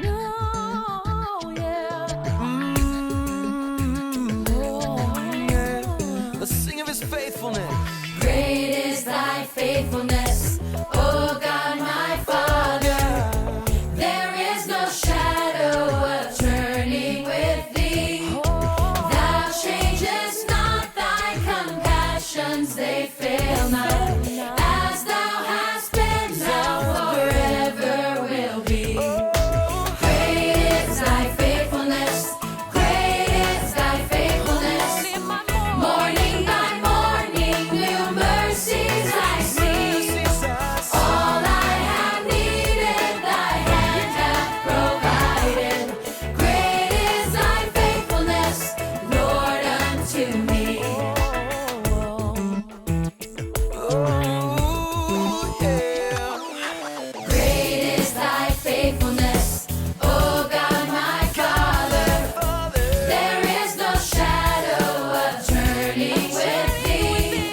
No, yeah. Yeah. Let's sing of his faithfulness. Great is thy faithfulness, O God my Father. There is no shadow of turning with thee. Thou changest not, thy compassions they fail not. As thou hast been, thou forever will be. Great is thy faithfulness, great is thy faithfulness. Morning by morning, new mercies I see. All I have needed, thy hand hath provided. Great is thy faithfulness, Lord, unto me. Oh, yeah. Great is thy faithfulness, O God my Father. There is no shadow of turning with thee.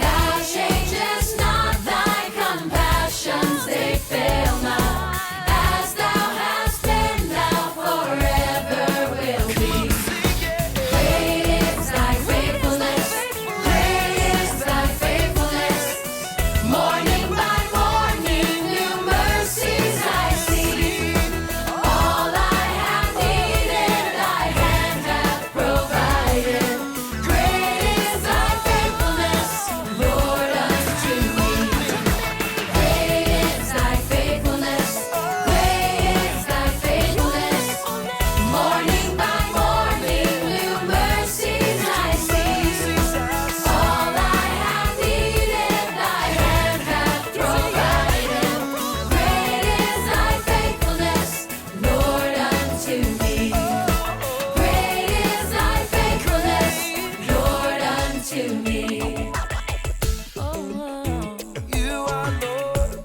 Thou changest not, thy compassions they fail not. As thou hast been, thou forever will be. Great is thy faithfulness, great is thy faithfulness. Morning by morning, new mercies I see. All I have needed, thy hand hath provided. Great is thy faithfulness, Lord, unto me. Great is thy faithfulness, great is thy faithfulness. Morning by morning, new mercies I see. All I have needed, thy hand hath provided. Great is thy faithfulness, Lord, unto me. Great is thy faithfulness, Lord, unto me. You are Lord.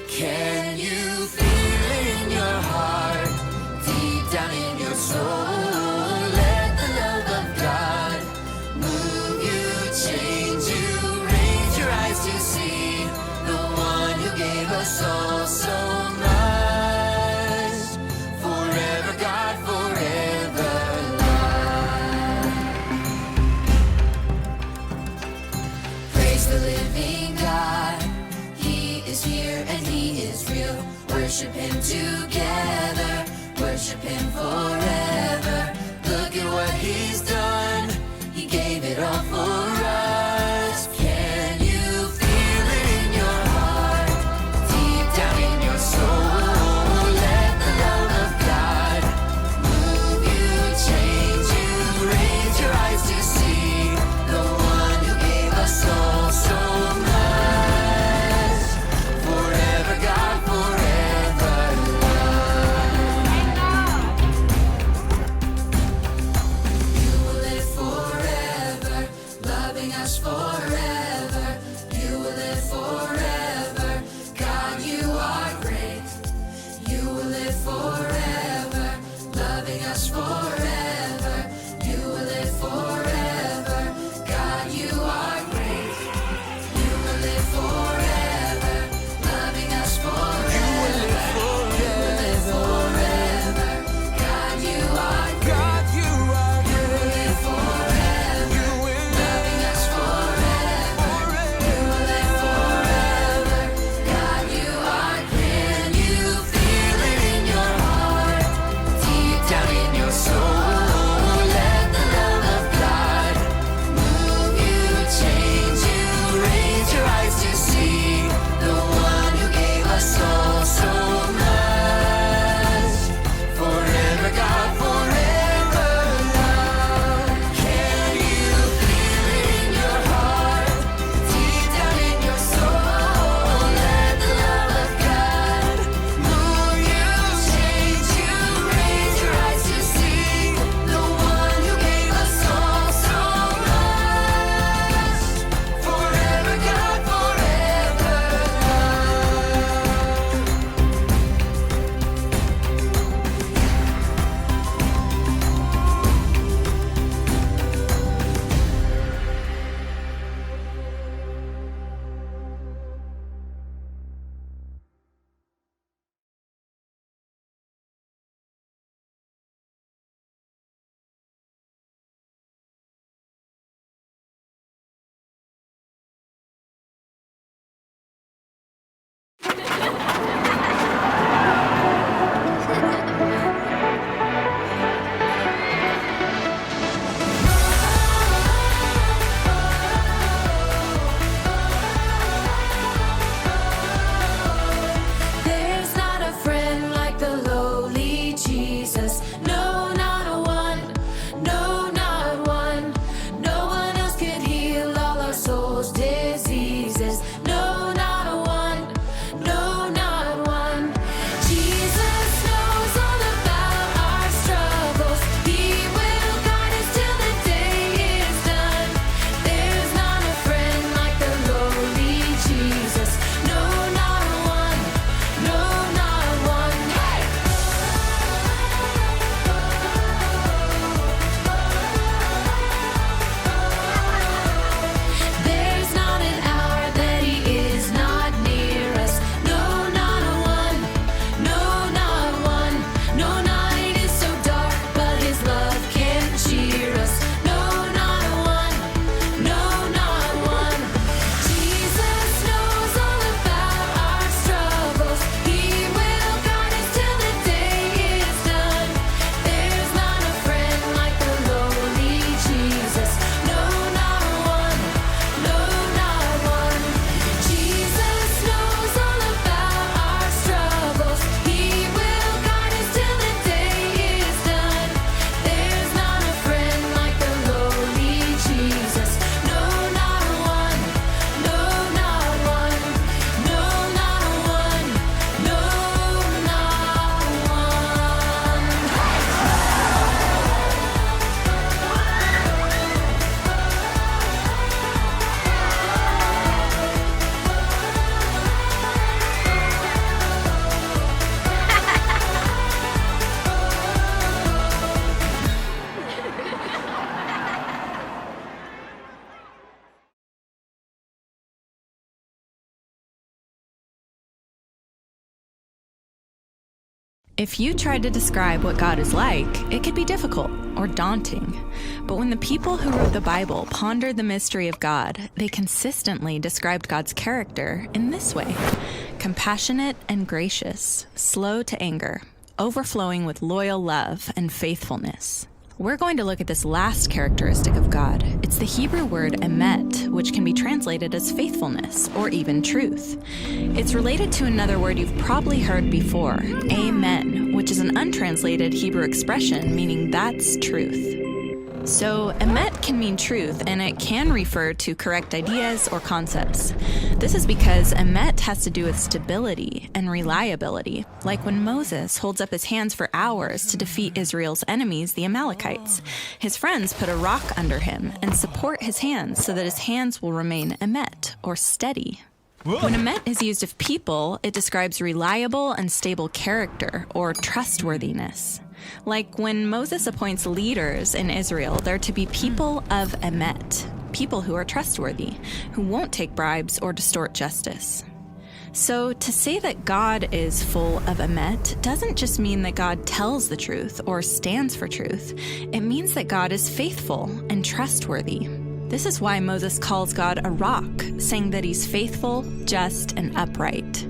Can you feel in your heart, deep down in your soul? Let the love of God move you, change you, raise your eyes to see the one who gave us all so much. Forever God, forever love. Praise the living God. He is here and he is real. Worship him together, worship him forever. Look at what he's done, he gave it all for us. Can you feel it in your heart, deep down in your soul? Let the love of God move you, change you, raise your eyes to see the one who gave us all so much. Forever God, forever love. You will live forever, loving us forever. You will live forever. God, you are great. You will live forever, loving us forever. You will live forever. God, you are great. You will live forever, loving us forever. You will live forever. God, you are great. God, you are You will live forever, You will loving us forever. If you tried to describe what God is like, it could be difficult or daunting. But when the people who wrote the Bible pondered the mystery of God, they consistently described God's character in this way: compassionate and gracious, slow to anger, overflowing with loyal love and faithfulness. We're going to look at this last characteristic of God. It's the Hebrew word emet, which can be translated as faithfulness or even truth. It's related to another word you've probably heard before, amen, which is an untranslated Hebrew expression meaning that's truth. So emet can mean truth, and it can refer to correct ideas or concepts. This is because emet has to do with stability and reliability, like when Moses holds up his hands for hours to defeat Israel's enemies, the Amalekites. His friends put a rock under him and support his hands so that his hands will remain emet, or steady. When emet is used of people, it describes reliable and stable character, or trustworthiness. Like when Moses appoints leaders in Israel, they're to be people of emet, people who are trustworthy, who won't take bribes or distort justice. So to say that God is full of emet doesn't just mean that God tells the truth or stands for truth. It means that God is faithful and trustworthy. This is why Moses calls God a rock, saying that he's faithful, just, and upright.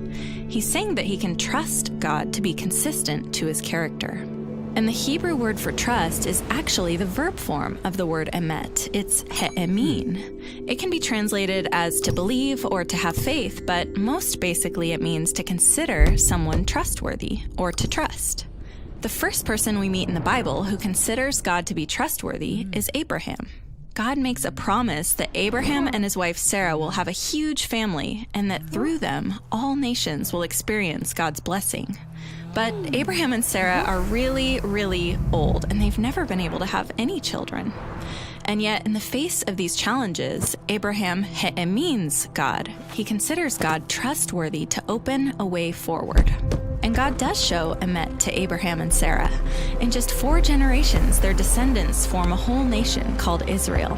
He's saying that he can trust God to be consistent to his character. And the Hebrew word for trust is actually the verb form of the word emet. It's he'emin. It can be translated as to believe or to have faith, but most basically it means to consider someone trustworthy or to trust. The first person we meet in the Bible who considers God to be trustworthy is Abraham. God makes a promise that Abraham and his wife Sarah will have a huge family and that through them, all nations will experience God's blessing. But Abraham and Sarah are really, really old, and they've never been able to have any children. And yet, in the face of these challenges, Abraham he'emins God. He considers God trustworthy to open a way forward. And God does show emet to Abraham and Sarah. In just 4 generations, their descendants form a whole nation called Israel.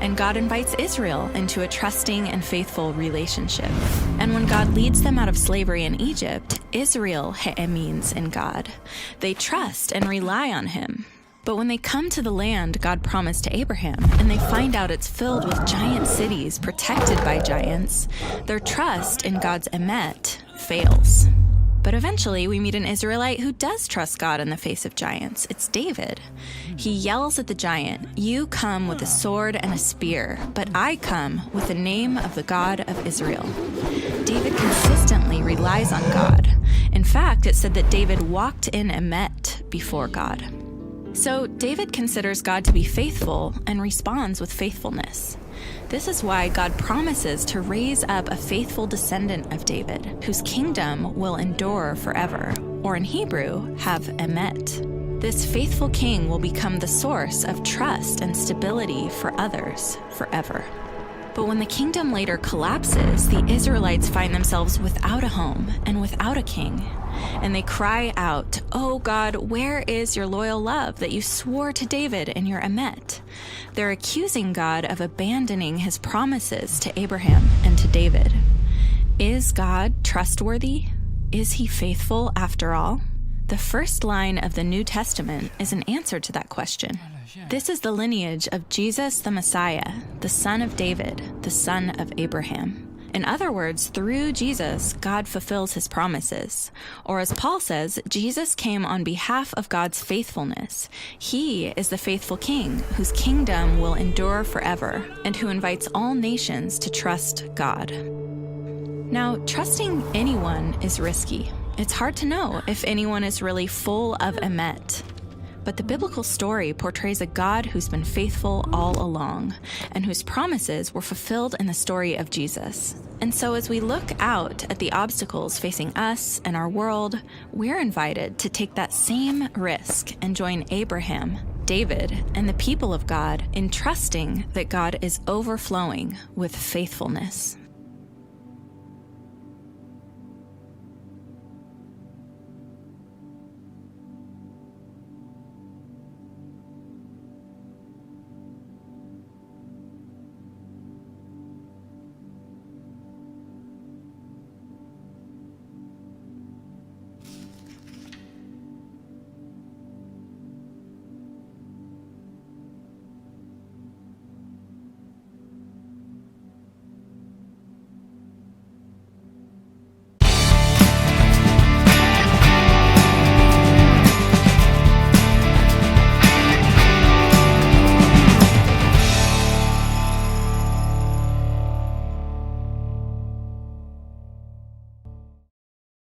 And God invites Israel into a trusting and faithful relationship. And when God leads them out of slavery in Egypt, Israel he'emins in God. They trust and rely on him. But when they come to the land God promised to Abraham, and they find out it's filled with giant cities protected by giants, their trust in God's emet fails. But eventually, we meet an Israelite who does trust God in the face of giants. It's David. He yells at the giant, "You come with a sword and a spear, but I come with the name of the God of Israel." David consistently relies on God. In fact, it said that David walked in emet before God. So David considers God to be faithful and responds with faithfulness. This is why God promises to raise up a faithful descendant of David, whose kingdom will endure forever, or in Hebrew, have emet. This faithful king will become the source of trust and stability for others forever. But when the kingdom later collapses, the Israelites find themselves without a home and without a king. And they cry out, "Oh God, where is your loyal love that you swore to David in your emet?" They're accusing God of abandoning his promises to Abraham and to David. Is God trustworthy? Is he faithful after all? The first line of the New Testament is an answer to that question. This is the lineage of Jesus the Messiah, the son of David, the son of Abraham. In other words, through Jesus, God fulfills his promises. Or as Paul says, Jesus came on behalf of God's faithfulness. He is the faithful king whose kingdom will endure forever and who invites all nations to trust God. Now, trusting anyone is risky. It's hard to know if anyone is really full of emet. But the biblical story portrays a God who's been faithful all along and whose promises were fulfilled in the story of Jesus. And so as we look out at the obstacles facing us and our world, we're invited to take that same risk and join Abraham, David, and the people of God in trusting that God is overflowing with faithfulness.